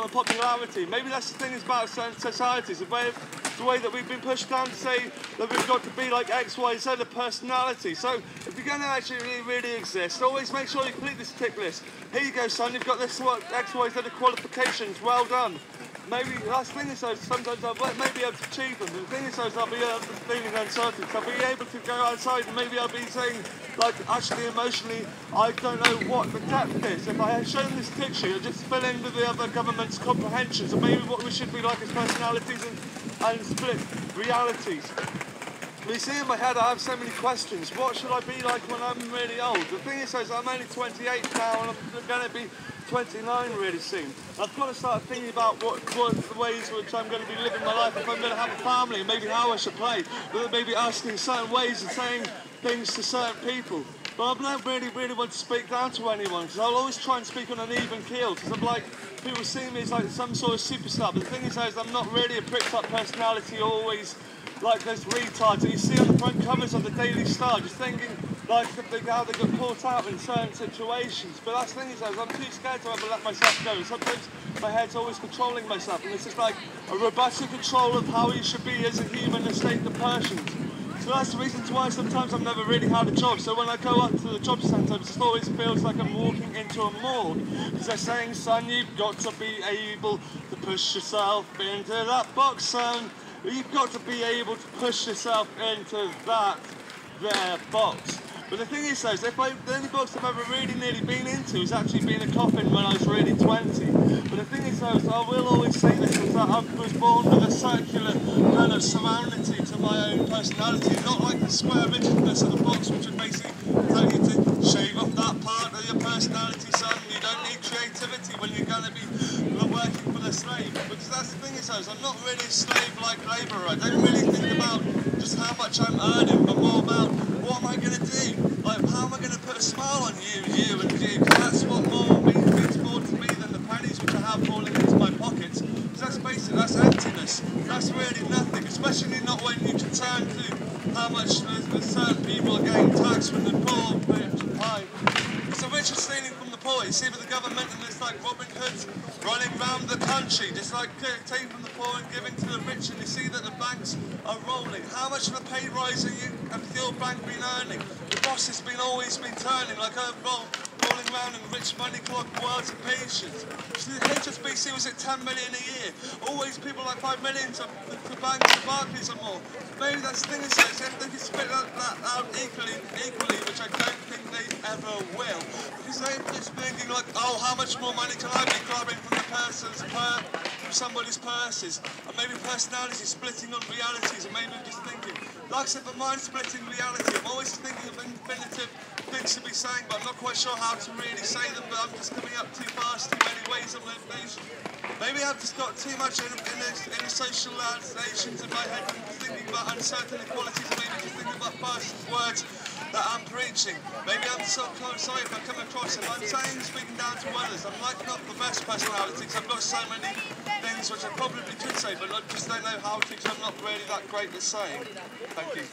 on popularity. Maybe that's the thing about certain societies, the way that we've been pushed down to say that we've got to be like X, Y, Z, a personality. So if you're going to actually really exist, always make sure you complete this tick list. Here you go, son, you've got this X, Y, Z qualifications, well done. Maybe that's the thing is, sometimes I won't be able to achieve them. The thing is, I'll be feeling uncertain. So I'll be able to go outside and maybe I'll be saying, like, actually emotionally, I don't know what the depth is. If I had shown this tick sheet, I'd just fill in with the other government's comprehensions of maybe what we should be like as personalities and split realities. You see, in my head I have so many questions. What should I be like when I'm really old? The thing is, I'm only 28 now and I'm going to be 29 really soon. I've got to start thinking about what the ways which I'm going to be living my life if I'm going to have a family, maybe how I should play, maybe asking certain ways and saying things to certain people. But I don't really want to speak down to anyone, because I'll always try and speak on an even keel, because I'm like, people see me as like some sort of superstar, but the thing is I'm not really a pricked up personality, always like those retards that you see on the front covers of the Daily Star, just thinking like how they get caught out in certain situations. But that's the thing is, I'm too scared to ever let myself go. And sometimes my head's always controlling myself, and it's just like a robotic control of how you should be as a human and state the persons. So that's the reasons why sometimes I've never really had a job. So when I go up to the job centre, it just always feels like I'm walking into a morgue. Because they're saying, son, you've got to be able to push yourself into that box, son. You've got to be able to push yourself into that there box. But the thing is, though, the only box I've ever really nearly been into is actually being a coffin when I was really 20. But the thing is, though, I will always say this, is that I was born with a circular kind of surroundity to my own personality, not like the square rigidness of the box, which would basically tell you to shave off that part of your personality, son. You don't need creativity when you're going to be working for the slave. Because that's the thing is, though, I'm not really a slave-like labourer. I don't really think about just how much I'm earning, but more about what am I going to do? Like, how am I going to put a smile on you and you? Because that's what more means more to me than the pennies which I have falling into my pockets. Because that's basically, that's emptiness. That's really nothing, especially not when you can turn to how much certain people are getting taxed when the poor are high. It's the rich are stealing from the poor. You see with the government and it's like Robin Hoods running around the country, just like taking from the poor and giving to the rich, and you see that the banks are rolling. How much of a pay rise have your bank been earning? The boss has always been turning like a rolling around in rich money clock worlds of patience. So the HSBC was at 10 million a year. Always people like 5 million to banks and Barclays or more. Maybe that's the thing is that they can split that out equally, which I don't think they ever will. Because they're just thinking like, oh, how much more money can I be grabbing from from somebody's purses? And maybe personality splitting on realities, and maybe just thinking, like I said, but mind splitting reality. I'm always thinking of infinitive things to be saying, but I'm not quite sure how to really say them, but I'm just coming up too fast in many ways of elimination. Maybe I've just got too much in the socializations in my head, and thinking about uncertain equalities, and maybe just thinking about first words that I'm preaching. Maybe I'm so sorry if I come across it. I'm saying, speaking down to others, I'm like not the best personality, because I've got so many things which I probably could say, but I just don't know how to, because I'm not really that great at saying. Thank you.